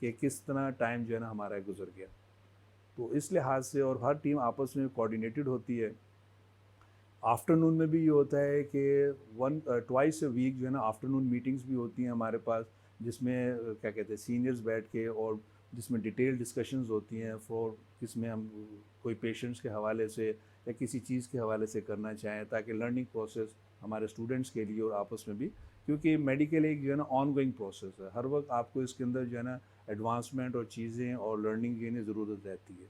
کہ کس طرح ٹائم جو ہے نا ہمارا گزر گیا. تو اس لحاظ سے اور ہر ٹیم آپس میں کوآرڈینیٹڈ ہوتی ہے. آفٹرنون میں بھی یہ ہوتا ہے کہ ٹوائس اے ویک جو ہے نا آفٹرنون میٹنگز بھی ہوتی ہیں ہمارے پاس, جس میں کیا کہتے ہیں سینئرز بیٹھ کے, اور جس میں ڈیٹیل ڈسکشنز ہوتی ہیں فور کس میں ہم کوئی پیشنٹس کے حوالے سے یا کسی چیز کے حوالے سے کرنا چاہیں, تاکہ لرننگ پروسیس ہمارے اسٹوڈنٹس کے لیے اور آپس میں بھی, کیونکہ میڈیکل ایک جو ہے نا آن گوئنگ پروسیس ہے, ہر وقت آپ کو اس کے اندر جو ہے نا ایڈوانسمنٹ اور چیزیں اور لرننگ کی ضرورت رہتی ہے.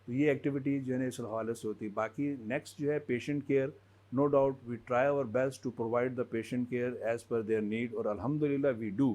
تو یہ ایکٹیویٹیز جو ہے نا اس حوالے سے ہوتی ہے. باقی نیکسٹ جو ہے patient care, no doubt we try our best to provide the patient care as per their need, اور الحمد للہ وی ڈو.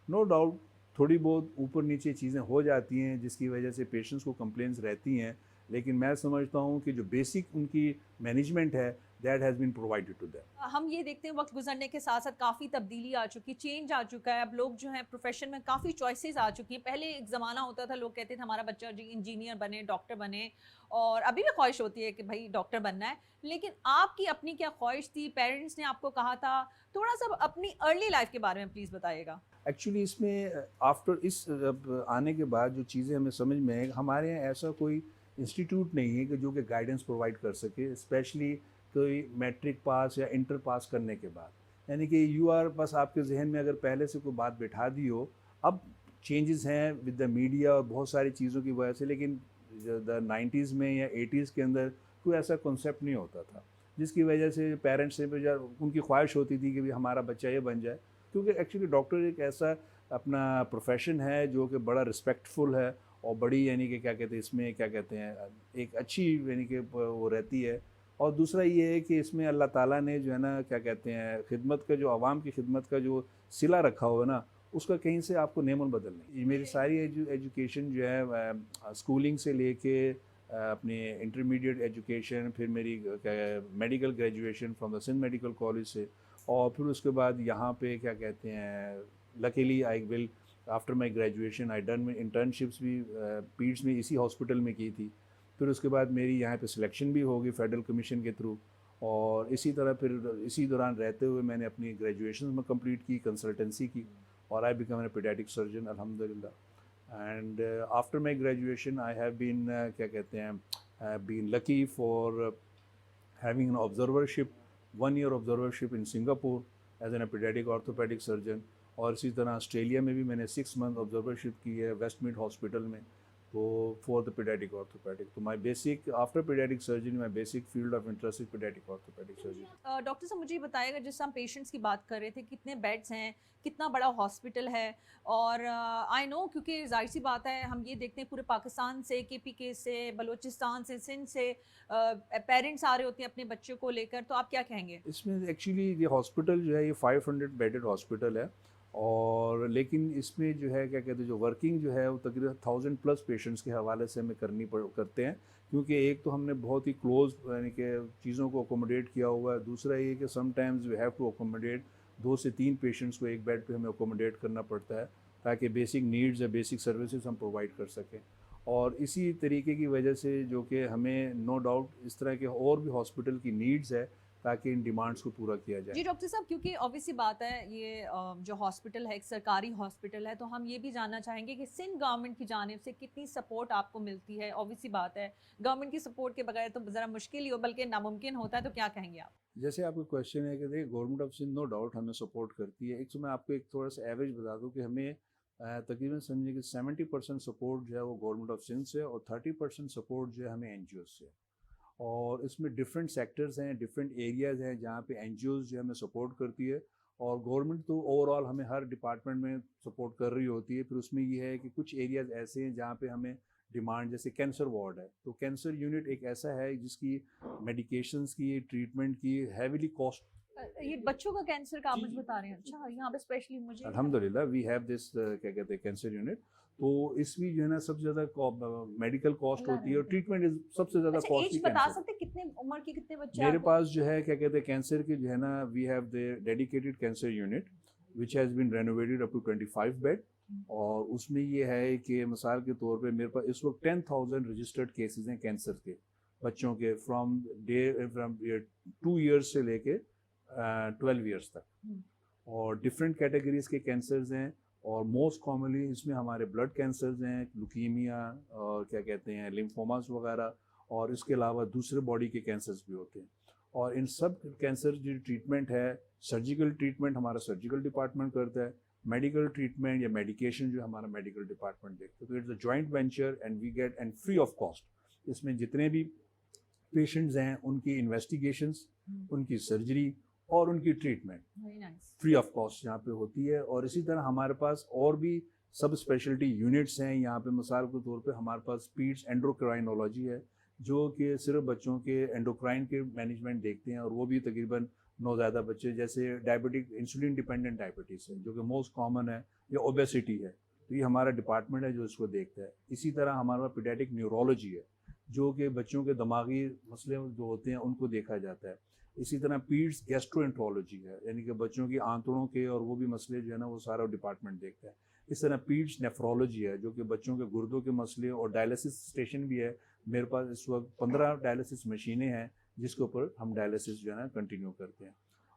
نو ڈاؤٹ تھوڑی بہت اوپر نیچے چیزیں ہو جاتی ہیں جس کی وجہ سے پیشنٹس کو کمپلینس رہتی ہیں, لیکن میں سمجھتا ہوں کہ جو بیسک ان کی مینجمنٹ ہے that has been provided to them. ہم یہ دیکھتے ہیں وقت گزرنے کے ساتھ ساتھ کافی تبدیلی آ چکی, چینج آ چکا ہے. اب لوگ جو ہیں پروفیشن میں کافی چوائسیز آ چکی ہیں. پہلے ایک زمانہ ہوتا تھا لوگ کہتے تھے ہمارا بچہ جی انجینئر بنے, ڈاکٹر بنے, اور ابھی بھی خواہش ہوتی ہے کہ بھائی ڈاکٹر بننا ہے. لیکن آپ کی اپنی کیا خواہش تھی, پیرنٹس نے آپ کو کہا تھا؟ تھوڑا سا اپنی ارلی لائف کے بارے میں پلیز بتائیے گا. ایکچولی اس میں آفٹر اس آنے کے بعد جو چیزیں ہمیں سمجھ میں ہے, ہمارے یہاں ایسا کوئی انسٹیٹیوٹ نہیں ہے کہ جو کہ گائیڈنس پرووائڈ کر سکے, اسپیشلی کوئی میٹرک پاس یا انٹر پاس کرنے کے بعد. یعنی کہ یو آر بس آپ کے ذہن میں اگر پہلے سے کوئی بات بٹھا دی ہو, اب چینجز ہیں ود دا میڈیا اور بہت ساری چیزوں کی وجہ سے, لیکن دا 90s میں یا 80s کے اندر کوئی ایسا کنسیپٹ نہیں ہوتا تھا, جس کی وجہ سے پیرنٹس سے ان کی خواہش ہوتی تھی کہ ہمارا بچہ یہ بن جائے. کیونکہ ایکچولی ڈاکٹر ایک ایسا اپنا پروفیشن ہے جو کہ بڑا رسپیکٹفل ہے, اور بڑی یعنی کہ کیا کہتے ہیں اس میں کیا کہتے ہیں ایک اچھی یعنی کہ وہ رہتی ہے. اور دوسرا یہ ہے کہ اس میں اللہ تعالیٰ نے جو ہے نا کیا کہتے ہیں خدمت کا جو عوام کی خدمت کا جو صلہ رکھا ہوا ہے نا, اس کا کہیں سے آپ کو نعم البدل نہیں. میری ساری ایجوکیشن جو ہے اسکولنگ سے لے کے اپنی انٹرمیڈیٹ ایجوکیشن, پھر میری medical graduation from the Sindh medical college سے, اور پھر اس کے بعد یہاں پہ کیا کہتے ہیں luckily I will after my graduation I done internships بھی پیڈس میں اسی ہاسپٹل میں کی تھی. پھر اس کے بعد میری یہاں پہ سلیکشن بھی ہوگی فیڈرل کمیشن کے تھرو, اور اسی طرح پھر اسی دوران رہتے ہوئے میں نے اپنی گریجویشن میں کمپلیٹ کی, کنسلٹنسی کی, اور آئی بیکم اے پیڈیاٹک سرجن الحمد للہ. And after my graduation I have been کیا کہتے ہیں been lucky for having an observership 1 year observership in Singapore as an paediatric orthopaedic surgeon, اور اسی طرح آسٹریلیا میں بھی میں نے 6 month آبزرورشپ کی ہے ویسٹ میڈ ہاسپٹل میں, تو فور دا پیڈیاٹک آرتھوپیڈک. تو my basic after paediatric surgery my basic field of interest is paediatric orthopaedic surgery. Doctor صاحب مجھے یہ بتائے گا, جس ہم پیشنٹس کی بات کر رہے تھے, کتنے بیڈس ہیں, کتنا بڑا ہاسپٹل ہے؟ اور آئی نو کیونکہ ظاہر سی بات ہے ہم یہ دیکھتے ہیں پورے پاکستان سے, کے پی کے سے, بلوچستان سے, سندھ سے پیرنٹس آ رہے ہوتے ہیں اپنے بچوں کو لے کر, تو آپ کیا کہیں گے؟ اس میں ایکچولی یہ ہاسپٹل جو ہے یہ 500 بیڈڈ ہاسپٹل ہے, اور لیکن اس میں جو ہے کیا کہتے ہیں جو ورکنگ جو ہے وہ تقریباً 1000+ پیشنٹس کے حوالے سے ہمیں کرتے ہیں, کیونکہ ایک تو ہم نے بہت ہی کلوز یعنی کہ چیزوں کو اکوموڈیٹ کیا ہوا ہے. دوسرا یہ کہ sometimes we have to accommodate 2 سے 3 پیشنٹس کو ایک بیڈ پہ ہمیں اکوموڈیٹ کرنا پڑتا ہے, تاکہ بیسک نیڈز یا بیسک سروسز ہم پرووائڈ کر سکیں. اور اسی طریقے کی وجہ سے جو کہ ہمیں نو ڈاؤٹ اس طرح کے اور بھی ہاسپٹل کی نیڈز ہے تاکہ ان ڈیمانڈس کو پورا کیا جائے. جی ڈاکٹر صاحب, کیونکہ obviously بات ہے یہ جو ہاسپٹل ہے ایک سرکاری ہاسپٹل ہے, تو ہم یہ بھی جاننا چاہیں گے کہ سندھ گورنمنٹ کی جانب سے کتنی سپورٹ آپ کو ملتی ہے؟ obviously بات ہے گورنمنٹ کی سپورٹ کے بغیر تو ذرا مشکل ہی ہو بلکہ ناممکن ہوتا ہے, تو کیا کہیں گے آپ؟ جیسے آپ کا کویشچن ہے کہ دیکھیں government of Sindh no doubt ہمیں سپورٹ کرتی ہے. ایک تو میں آپ کو ایک تھوڑا سا ایوریج بتا دوں کہ ہمیں تقریباً سمجھیں کہ 70% سپورٹ جو ہے وہ گورنمنٹ آف سندھ سے, اور 30% سپورٹ جو ہے ہمیں این جی اوز سے. اور اس میں ڈفرینٹ سیکٹرز ہیں, ڈفرینٹ ایریاز ہیں جہاں پہ این جی اوز جو ہمیں سپورٹ کرتی ہے, اور گورنمنٹ تو اوور آل ہمیں ہر ڈپارٹمنٹ میں سپورٹ کر رہی ہوتی ہے. پھر اس میں یہ ہے کہ کچھ ایریاز ایسے ہیں جہاں پہ ہمیں ڈیمانڈ, جیسے کینسر وارڈ ہے, تو کینسر یونٹ ایک ایسا ہے جس کی میڈیکیشنز کی ٹریٹمنٹ کی ہیویلی کاسٹ. یہ بچوں کا کینسر کا آپ مجھے بتا رہے ہیں؟ اچھا, یہاں پہ اسپیشلی مجھے الحمد للہ وی ہیو دس کیا کہتے ہیں کینسر یونٹ. تو اس میں جو ہے نا سب سے زیادہ میڈیکل کاسٹ ہوتی ہے, اور ٹریٹمنٹ سب سے زیادہ کاسٹلی. ایج بتا سکتے کتنے عمر کے کتنے بچے میرے پاس جو ہے کیا کہتے ہیں کینسر کے جو ہے نا we have the dedicated cancer unit which has been renovated up to 25 bed. اور اس میں یہ ہے کہ مثال کے طور پہ میرے پاس اس وقت 10,000 رجسٹرڈ کیسز ہیں کینسر کے بچوں کے, فرام 2 years سے لے کے 12 years تک, اور ڈفرینٹ کیٹیگریز کے کینسرز ہیں. اور موسٹ کامنلی اس میں ہمارے بلڈ کینسرز ہیں, لوکیمیا اور کیا کہتے ہیں لمفوماز وغیرہ, اور اس کے علاوہ دوسرے باڈی کے کینسرز بھی ہوتے ہیں. اور ان سب کینسر جو ٹریٹمنٹ ہے, سرجیکل ٹریٹمنٹ ہمارا سرجیکل ڈپارٹمنٹ کرتا ہے, میڈیکل ٹریٹمنٹ یا میڈیکیشن جو ہمارا میڈیکل ڈپارٹمنٹ دیکھتا ہے. تو it's a joint venture and we get and free of cost. اس میں جتنے بھی پیشنٹس ہیں ان کی انویسٹیگیشنس, ان کی سرجری اور ان کی ٹریٹمنٹ فری آف کاسٹ یہاں پہ ہوتی ہے. اور اسی طرح ہمارے پاس اور بھی سب اسپیشلٹی یونٹس ہیں یہاں پہ. مثال کے طور پہ ہمارے پاس پیڈس اینڈوکرائنولوجی ہے جو کہ صرف بچوں کے اینڈوکرائن کے مینجمنٹ دیکھتے ہیں, اور وہ بھی تقریباً نوزائیدہ بچے جیسے ڈائبٹک انسولین ڈیپینڈنٹ ڈائبٹیز ہے جو کہ موسٹ کامن ہے, یا اوبیسٹی ہے, تو یہ ہمارا ڈپارٹمنٹ ہے جو اس کو دیکھتا ہے. اسی طرح ہمارا پیڈیاٹک نیورولوجی ہے جو کہ بچوں کے دماغی مسئلے جو ہوتے ہیں ان کو دیکھا جاتا ہے. اسی طرح پیڈس گیسٹرو ہے, یعنی کہ بچوں کی آنتڑوں کے اور وہ بھی مسئلے جو ہے نا وہ سارا ڈپارٹمنٹ دیکھتا ہے. اس طرح پیڈس نیفرولوجی ہے جو کہ بچوں کے گردوں کے مسئلے, اور ڈائلسس اسٹیشن بھی ہے. میرے پاس اس وقت 15 ڈائلسس مشینیں ہیں جس کے اوپر ہم ڈائلسس جو ہے نا کنٹینیو کرتے ہیں.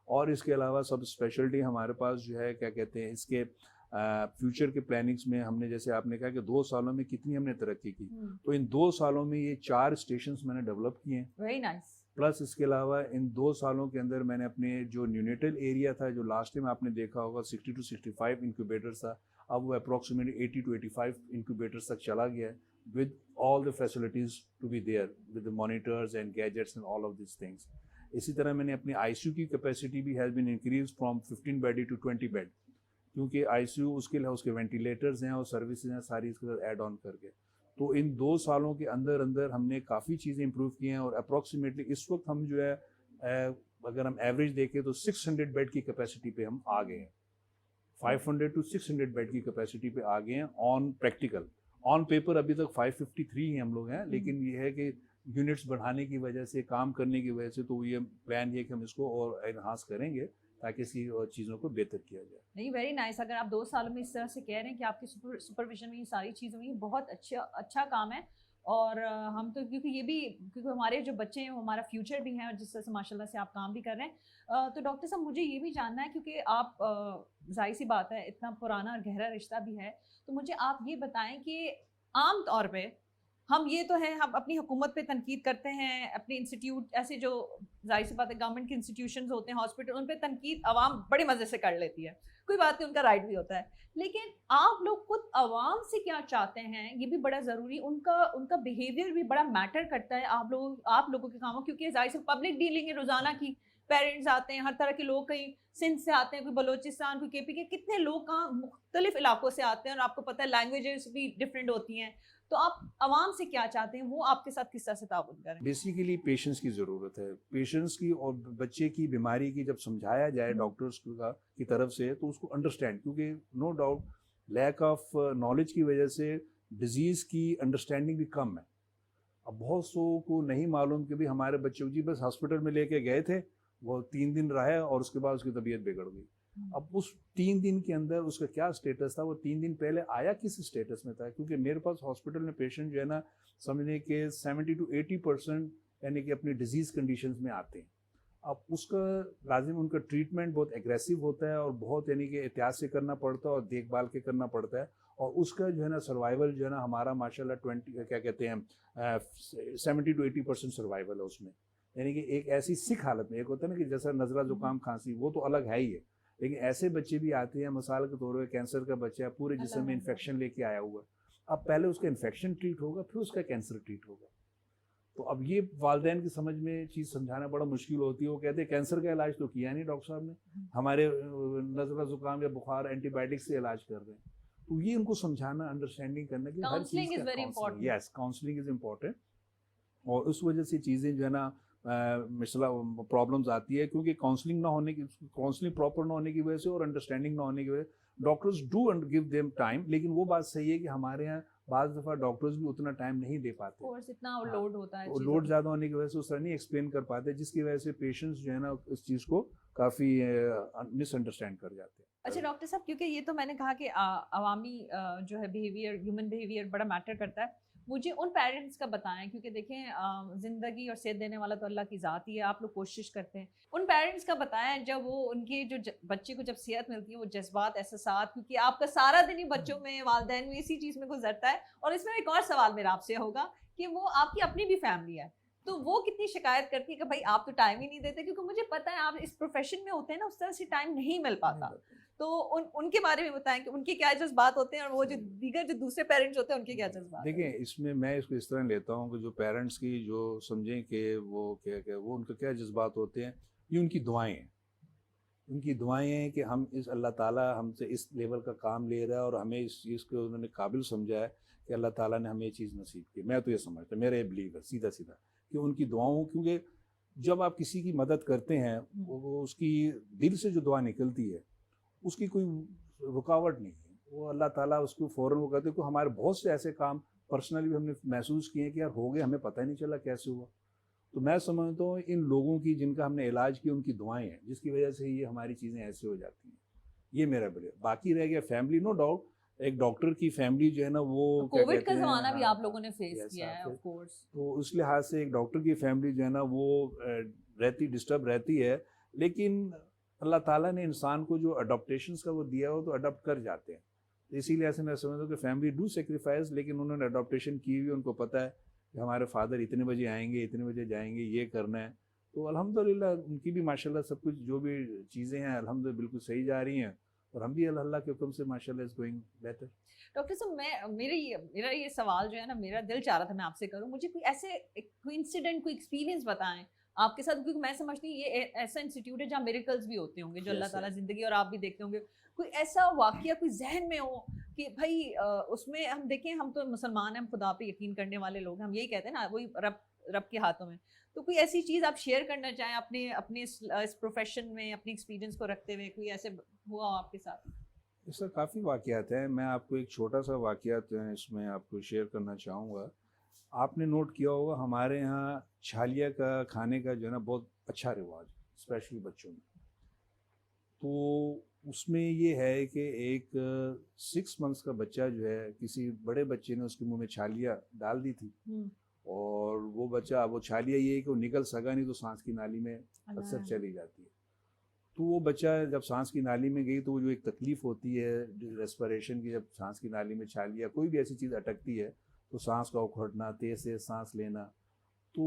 اور اس کے علاوہ سب اسپیشلٹی ہمارے پاس جو ہے کیا کہتے ہیں اس کے فیوچر کے پلاننگس میں ہم نے, جیسے آپ نے کہا کہ 2 سالوں میں کتنی ہم نے ترقی کی, تو ان 2 سالوں میں یہ 4 اسٹیشنس میں نے ڈیولپ کیے ہیں. Very nice. پلس اس کے علاوہ ان 2 سالوں کے اندر میں نے اپنے جو نیونیٹل ایریا تھا جو لاسٹ ٹائم آپ نے دیکھا ہوگا 60 to 65 انکیوبیٹرس تھا, اب وہ اپروکسیمیٹلی 80 to 85 انکیوبیٹرس تک چلا گیا ہے, with all the facilities to be there with the monitors and gadgets and all of these things. اسی طرح میں نے اپنی آئی سی یو کی کیپیسٹی بھی has been increased from 15 bed to 20 bed, کیونکہ آئی سی یو اس کے اس کے وینٹیلیٹرز ہیں اور سروسز ہیں ساری اس کے ساتھ ایڈ آن کر کے. تو ان 2 سالوں کے اندر ہم نے کافی چیزیں امپروو کی ہیں, اور اپروکسیمیٹلی اس وقت ہم جو ہے اگر ہم ایوریج دیکھیں تو 600 بیڈ کی کیپیسٹی پہ ہم آ گئے ہیں. 500 to 600 بیڈ کی کیپیسٹی پہ آ گئے ہیں آن پریکٹیکل. آن پیپر ابھی تک 553 ہی ہم لوگ ہیں, لیکن یہ ہے کہ یونٹس بڑھانے کی وجہ سے, کام کرنے کی وجہ سے, تو یہ پلان یہ کہ ہم اس کو اور انہانس کریں گے تاکہ اس کی چیزوں کو بہتر کیا جائے. نہیں, ویری نائس. اگر آپ 2 سالوں میں اس طرح سے کہہ رہے ہیں کہ آپ کی سپرویژن میں یہ ساری چیزیں ہوئی, بہت اچھا کام ہے. اور ہم تو کیونکہ ہمارے جو بچے ہیں وہ ہمارا فیوچر بھی ہیں, اور جس طرح سے ماشاء اللہ سے آپ کام بھی کر رہے ہیں. تو ڈاکٹر صاحب مجھے یہ بھی جاننا ہے, کیونکہ آپ ظاہر سی بات ہے اتنا پرانا اور گہرا رشتہ بھی ہے, تو مجھے آپ یہ بتائیں کہ عام طور پہ ہم یہ تو ہے ہم اپنی حکومت پہ تنقید کرتے ہیں, اپنے انسٹیٹیوٹ ایسے جو ظاہر سی بات ہے گورنمنٹ کے انسٹیٹیوشنز ہوتے ہیں, ہاسپٹل, ان پہ تنقید عوام بڑے مزے سے کر لیتی ہے, کوئی بات نہیں, ان کا رائٹ بھی ہوتا ہے. لیکن آپ لوگ خود عوام سے کیا چاہتے ہیں یہ بھی بڑا ضروری, ان کا بیہیویئر بھی بڑا میٹر کرتا ہے آپ لوگوں کے کاموں, کیونکہ ظاہر سے پبلک ڈیلنگ ہے روزانہ کی. پیرنٹس آتے ہیں, ہر طرح کے لوگ, کہیں سندھ سے آتے ہیں, کوئی بلوچستان, کوئی کے پی کے, کتنے لوگ کہاں مختلف علاقوں سے آتے ہیں, اور آپ کو پتہ ہے لینگویجز بھی ڈفرینٹ ہوتی ہیں. تو آپ عوام سے کیا چاہتے ہیں, وہ آپ کے ساتھ کس طرح سے تعاون کریں؟ بیسیکلی پیشنس کی ضرورت ہے, پیشنس کی, اور بچے کی بیماری کی جب سمجھایا جائے ڈاکٹرس کی طرف سے تو اس کو انڈرسٹینڈ, کیونکہ no doubt lack of knowledge کی وجہ سے ڈیزیز کی انڈرسٹینڈنگ بھی کم ہے. اب بہت سو کو نہیں معلوم کہ بھی ہمارے بچے جی بس ہاسپٹل میں لے کے گئے تھے, وہ 3 دن رہے اور اس کے بعد اس کی طبیعت بگڑ گئی. اب اس 3 دن کے اندر اس کا کیا اسٹیٹس تھا, وہ 3 دن پہلے آیا کس اسٹیٹس میں تھا, کیونکہ میرے پاس ہاسپٹل میں پیشنٹ جو ہے نا سمجھنے کہ 70 to 80% یعنی کہ اپنی ڈیزیز کنڈیشنز میں آتے ہیں. اب اس کا لازم ان کا ٹریٹمنٹ بہت ایگریسو ہوتا ہے, اور بہت یعنی کہ احتیاط سے کرنا پڑتا ہے اور دیکھ بھال کے کرنا پڑتا ہے, اور اس کا جو ہے نا سروائیول جو ہے نا ہمارا ماشاء اللہ 20 کیا کہتے ہیں 70 to 80% سروائیول ہے اس میں. یعنی کہ ایک ایسی سکھ حالت میں, ایک ہوتا ہے نا کہ جیسا نزلہ زکام کھانسی وہ تو الگ ہے ہی ہے, لیکن ایسے بچے بھی آتے ہیں, مثال کے طور پہ کینسر کا بچہ ہے, پورے جسم میں انفیکشن لے کے آیا ہوا ہے. اب پہلے اس کا انفیکشن ٹریٹ ہوگا, پھر اس کا کینسر ٹریٹ ہوگا. تو اب یہ والدین کی سمجھ میں چیز سمجھانا بڑا مشکل ہوتی ہے. وہ کہتے ہیں کینسر کا علاج تو کیا نہیں ڈاکٹر صاحب نے, ہمارے نزلہ زکام یا بخار اینٹی بائیوٹک سے علاج کر رہے ہیں. تو یہ ان کو سمجھانا, انڈرسٹینڈنگ کرنا کہ ہر چیز کا یس کاؤنسلنگ از امپورٹنٹ. اور اس وجہ سے چیزیں جو ہے نا مسئلہ پرابلمز آتی ہے, کیونکہ کاؤنسلنگ پراپر نہ ہونے کی وجہ سے اور انڈرسٹینڈنگ نہ ہونے کی وجہ سے doctors do give them time. لیکن وہ بات صحیح ہے کہ ہمارے یہاں بعض دفعہ ڈاکٹرز بھی اتنا ٹائم نہیں دے پاتے, اتنا لوڈ ہوتا ہے, لوڈ زیادہ ہونے کی وجہ سے اس طرح نہیں ایکسپلین کر پاتے, جس کی وجہ سے پیشنٹس جو ہے نا اس چیز کو کافی مس انڈرسٹینڈ کر جاتے ہیں. اچھا ڈاکٹر صاحب, کیونکہ یہ تو میں نے کہا کہ عوامی جو ہے بیہیویئر, ہیومن بیہیویئر بڑا میٹر کرتا ہے, مجھے ان پیرنٹس کا بتائیں، کیونکہ دیکھیں زندگی اور صحت دینے والا تو اللہ کی ذات ہی ہے، آپ لوگ کوشش کرتے ہیں، ان پیرنٹس کا بتائیں جب وہ ان کے جو بچے کو جب صحت ملتی ہے، وہ جذبات، احساسات، کیونکہ آپ کا سارا دن ہی بچوں میں، والدین میں اسی چیز میں گزرتا ہے. اور اس میں ایک اور سوال میرا آپ سے ہوگا کہ وہ آپ کی اپنی بھی فیملی ہے، تو وہ کتنی شکایت کرتی ہے کہ بھائی آپ تو ٹائم ہی نہیں دیتے، کیونکہ مجھے پتہ ہے آپ اس پروفیشن میں ہوتے ہیں نا، اس طرح سے ٹائم نہیں مل پاتا. تو ان کے بارے میں بتائیں کہ ان کے کیا جذبات ہوتے ہیں، اور وہ جو دیگر جو دوسرے پیرنٹس ہوتے ہیں ان کے کیا جذبات دیکھیں اس میں اس کو اس طرح لیتا ہوں کہ جو پیرنٹس کی جو سمجھیں کہ وہ کیا وہ ان کے کیا جذبات ہوتے ہیں، یہ ان کی دعائیں ہیں. ان کی دعائیں ہیں کہ ہم اس اللہ تعالیٰ ہم سے اس لیول کا کام لے رہا ہے اور ہمیں اس چیز کو انہوں نے قابل سمجھا ہے کہ اللہ تعالیٰ نے ہمیں یہ چیز نصیب کی. میں تو یہ سمجھتا ہوں، میرا یہ بلیو ہے سیدھا کہ ان کی دعاؤں، کیونکہ جب آپ کسی کی مدد کرتے ہیں وہ اس کی دل سے جو دعا نکلتی ہے اس کی کوئی رکاوٹ نہیں ہے. وہ اللہ تعالیٰ اس کو فوراً وہ کہتے ہیں کہ ہمارے بہت سے ایسے کام پرسنلی بھی ہم نے محسوس کیے ہیں کہ یار ہو گئے، ہمیں پتہ ہی نہیں چلا کیسے ہوا. تو میں سمجھتا ہوں ان لوگوں کی جن کا ہم نے علاج کیا ان کی دعائیں ہیں جس کی وجہ سے یہ ہماری چیزیں ایسے ہو جاتی ہیں. یہ میرا بلیو. باقی رہ گیا فیملی، نو ڈاؤٹ ایک ڈاکٹر کی فیملی جو ہے نا وہ کووڈ کا زمانہ بھی آپ لوگوں نے فیس کیا ہے آف کورس، تو اس لحاظ سے ایک ڈاکٹر کی فیملی جو ہے نا وہ رہتی ڈسٹرب رہتی ہے. لیکن اللہ تعالیٰ نے انسان کو جو اڈاپٹیشنس کا وہ دیا ہو تو اڈاپٹ کر جاتے ہیں. اسی لیے سے میں سمجھتا ہوں کہ فیملی ڈو سیکریفائز، لیکن انہوں نے اڈاپٹیشن کی ہوئی، ان کو پتہ ہے کہ ہمارے فادر اتنے بجے آئیں گے، اتنے بجے جائیں گے، یہ کرنا ہے. تو الحمدللہ ان کی بھی ماشاءاللہ سب کچھ جو بھی چیزیں ہیں الحمدللہ بالکل صحیح جا رہی ہیں، اور ہم بھی اللہ کے حکم سے ماشاءاللہ از گوئنگ بہتر. ڈاکٹر صاحب میرا یہ سوال جو ہے نا، میرا دل چاہ رہا تھا میں آپ سے کروں، مجھے کوئی ایسے کوئی انسیڈنٹ، کوئی ایکسپیرینس بتائیں آپ کے ساتھ، کیونکہ میں سمجھتی ہوں یہ ایسا انسٹیٹیوٹ ہے جہاں میریکلز بھی ہوتے ہوں گے، جو اللہ تعالیٰ زندگی، اور آپ بھی دیکھتے ہوں گے. کوئی ایسا واقعہ کوئی ذہن میں ہو کہ بھائی اس میں ہم دیکھیں، ہم تو مسلمان ہیں، ہم خدا پہ یقین کرنے والے لوگ ہیں، ہم یہی کہتے ہیں نا وہی رب کے ہاتھوں میں. تو کوئی ایسی چیز آپ شیئر کرنا چاہیں اپنے اس پروفیشن میں، اپنی ایکسپیرینس کو رکھتے ہوئے، کوئی ایسے ہوا ہو آپ کے ساتھ؟ اس کا کافی واقعات ہیں. میں آپ کو ایک چھوٹا سا واقعات اس میں آپ کو شیئر کرنا چاہوں گا. آپ نے نوٹ کیا ہوگا ہمارے یہاں چھالیا کا کھانے کا جو ہے نا بہت اچھا رواج، اسپیشلی بچوں میں. تو اس میں یہ ہے کہ ایک 6 منتھس کا بچہ جو ہے کسی بڑے بچے نے اس کے منہ میں چھالیا ڈال دی تھی، اور وہ بچہ وہ چھالیا یہ ہے کہ وہ نکل سکا نہیں، تو سانس کی نالی میں اکثر چلی جاتی ہے. تو وہ بچہ جب سانس کی نالی میں گئی تو وہ جو ایک تکلیف ہوتی ہے ریسپریشن کی، جب سانس کی نالی میں چھالیا کوئی بھی ایسی چیز اٹکتی ہے تو سانس کا اکھڑنا، تیز سے سانس لینا. تو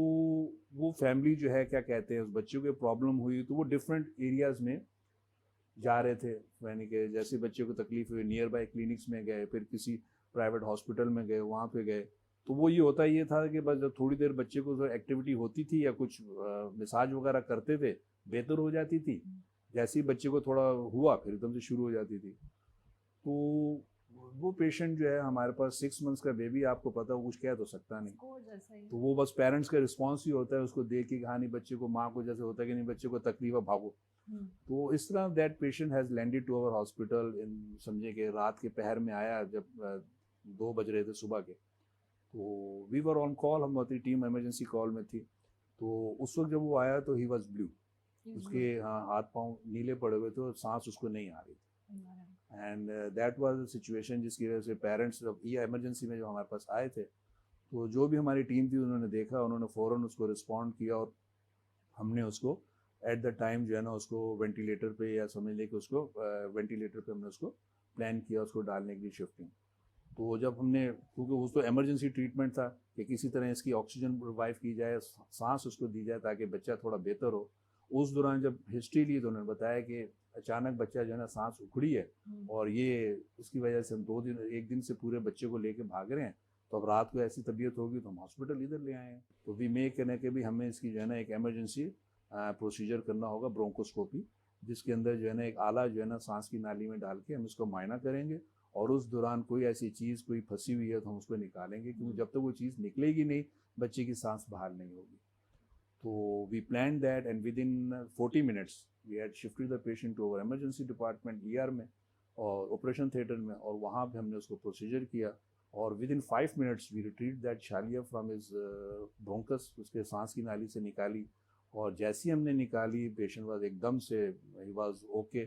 وہ فیملی جو ہے کیا کہتے ہیں اس بچے کو پرابلم ہوئی، تو وہ ڈفرینٹ ایریاز میں جا رہے تھے. یعنی کہ جیسے بچے کو تکلیف ہوئی نیئر بائی کلینکس میں گئے، پھر کسی پرائیویٹ ہاسپٹل میں گئے، وہاں پہ گئے. تو وہ یہ ہوتا یہ تھا کہ بس جب تھوڑی دیر بچے کو ایکٹیویٹی ہوتی تھی یا کچھ مساج وغیرہ کرتے تھے بہتر ہو جاتی تھی. جیسے ہی بچے کو تھوڑا ہوا پھر ایک دم سے شروع ہو جاتی تھی. تو وہ پیشنٹ جو ہے ہمارے پاس 6 منتھس کا بیبی، آپ کو پتہ وہ کچھ کہہ تو سکتا نہیں، تو وہ بس پیرنٹس کا رسپانس ہی ہوتا ہے اس کو دیکھ کے کہ ہاں نہیں بچے کو، ماں کو جیسے ہوتا ہے کہ نہیں بچے کو تکلیف ہے بھاگو. تو اس طرح that patient has landed to our hospital. سمجھے کہ رات کے پہر میں آیا، جب 2 بج رہے تھے صبح کے. تو وی ور آن کال، ہم اپنی ٹیم ایمرجنسی کال میں تھی. تو اس وقت جب وہ آیا تو ہی واز بلیو، اس کے ہاتھ پاؤں نیلے پڑے ہوئے تھے اور سانس اس کو نہیں آ رہی تھی. And that was a situation جس کی وجہ سے پیرنٹس جب یہ ایمرجنسی میں جو ہمارے پاس آئے تھے، تو جو بھی ہماری ٹیم تھی انہوں نے دیکھا، انہوں نے فوراً اس کو رسپونڈ کیا، اور ہم نے اس کو ایٹ دا ٹائم جو ہے نا اس کو وینٹیلیٹر پہ، یا سمجھ لیں کہ اس کو وینٹیلیٹر پہ ہم نے اس کو پلان کیا اس کو ڈالنے کے لیے شفٹنگ. تو جب ہم نے، کیونکہ اس تو ایمرجنسی ٹریٹمنٹ تھا کہ کسی طرح اس کی آکسیجن پرووائڈ کی جائے، سانس اس کو دی جائے تاکہ بچہ تھوڑا بہتر ہو. اس دوران جب ہسٹری لی تو انہوں نے بتایا کہ اچانک بچہ جو ہے نا سانس اکھڑی ہے، اور یہ اس کی وجہ سے ہم 1 دن سے پورے بچے کو لے کے بھاگ رہے ہیں. تو اب رات کو ایسی طبیعت ہوگی تو ہم ہاسپٹل ادھر لے آئے ہیں. تو وی میک کہنے کہ بھی ہمیں اس کی جو ہے نا ایک ایمرجنسی پروسیجر کرنا ہوگا، برونکوسکوپی، جس کے اندر جو ہے نا ایک آلہ جو ہے نا سانس کی نالی میں ڈال کے ہم اس کو معائنہ کریں گے، اور اس دوران کوئی ایسی چیز کوئی پھنسی ہوئی ہے تو ہم اس کو نکالیں گے، کیونکہ جب تک وہ چیز نکلے گی نہیں بچے کی سانس بحال نہیں ہوگی. تو we plan that, and within 40 minutes we had shifted the patient to our emergency department ER میں اور آپریشن تھیٹر میں، اور وہاں پہ ہم نے اس کو پروسیجر کیا، اور with in 5 minutes we retrieved that چھالیا فرام ہز برونکس، اس کے سانس کی نالی سے نکالی. اور جیسی ہم نے نکالی پیشنٹ واز ایک دم سے ہی واز اوکے.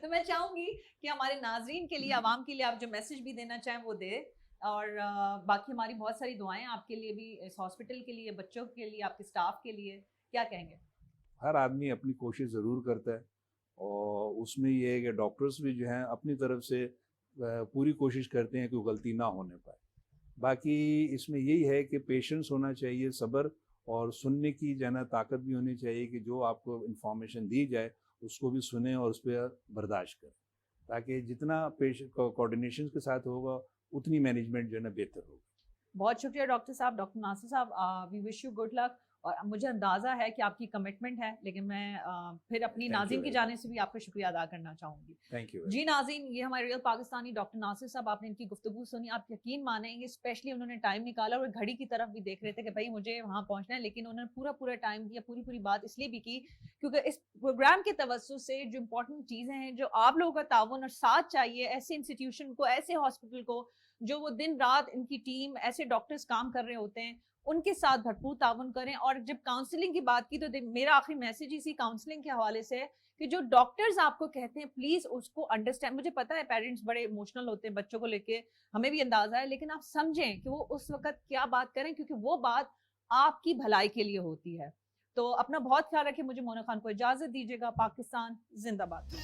تو میں چاہوں گی کہ ہمارے ناظرین کے لیے, عوام کے لیے آپ جو میسج بھی دینا چاہیں وہ دے, اور باقی ہماری بہت ساری دعائیں آپ کے لیے بھی, اس ہاسپٹل کے لیے, بچوں کے لیے, آپ کے اسٹاف کے لیے, کیا کہیں گے؟ ہر آدمی اپنی کوشش ضرور کرتا ہے, اور اس میں یہ ہے کہ ڈاکٹرز بھی جو ہیں اپنی طرف سے پوری کوشش کرتے ہیں کہ غلطی نہ ہونے پائے. باقی اس میں یہی ہے کہ پیشنس ہونا چاہیے, صبر, اور سننے کی جو ہے نا طاقت بھی ہونی چاہیے کہ جو آپ کو انفارمیشن دی جائے اس کو بھی سنیں اور اس پہ برداشت کریں, تاکہ جتنا کوآرڈینیشن کے ساتھ ہوگا اتنی مینجمنٹ جو ہے نا بہتر ہوگی. بہت شکریہ ڈاکٹر صاحب, ڈاکٹر ناصر صاحب, وی وش یو گڈ لک. اور مجھے اندازہ ہے کہ آپ کی کمٹمنٹ ہے, لیکن میں پھر اپنی ناظرین کی جانب سے بھی آپ کا شکریہ ادا کرنا چاہوں گی. Thank you. جی ناظرین, یہ ہمارے ریئل پاکستانی ڈاکٹر ناصر صاحب, آپ نے ان کی گفتگو سنی, آپ یقین مانیں گے اسپیشلی انہوں نے ٹائم نکالا, اور گھڑی کی طرف بھی دیکھ رہے تھے کہ بھائی مجھے وہاں پہنچنا ہے, لیکن انہوں نے پورا ٹائم دیا, پوری بات اس لیے بھی کی کیونکہ اس پروگرام کے توسط سے جو امپورٹنٹ چیزیں ہیں, جو آپ لوگوں کا تعاون اور ساتھ چاہیے ایسے انسٹیٹیوشن کو, ایسے ہاسپٹل کو, جو وہ دن رات ان کی ٹیم, ایسے ڈاکٹرز کام کر رہے ہوتے ہیں, ان کے ساتھ بھرپور تعاون کریں. اور جب کاؤنسلنگ کی بات کی تو میرا آخری میسج اسی کاؤنسلنگ کے حوالے سے ہے کہ جو ڈاکٹرز آپ کو کہتے ہیں پلیز اس کو انڈرسٹینڈ. مجھے پتا ہے پیرنٹس بڑے ایموشنل ہوتے ہیں بچوں کو لے کے, ہمیں بھی اندازہ ہے, لیکن آپ سمجھیں کہ وہ اس وقت کیا بات کریں, کیونکہ وہ بات آپ کی بھلائی کے لیے ہوتی ہے. تو اپنا بہت خیال رکھیں. مجھے مونا خان کو اجازت دیجیے گا. پاکستان زندہ باد.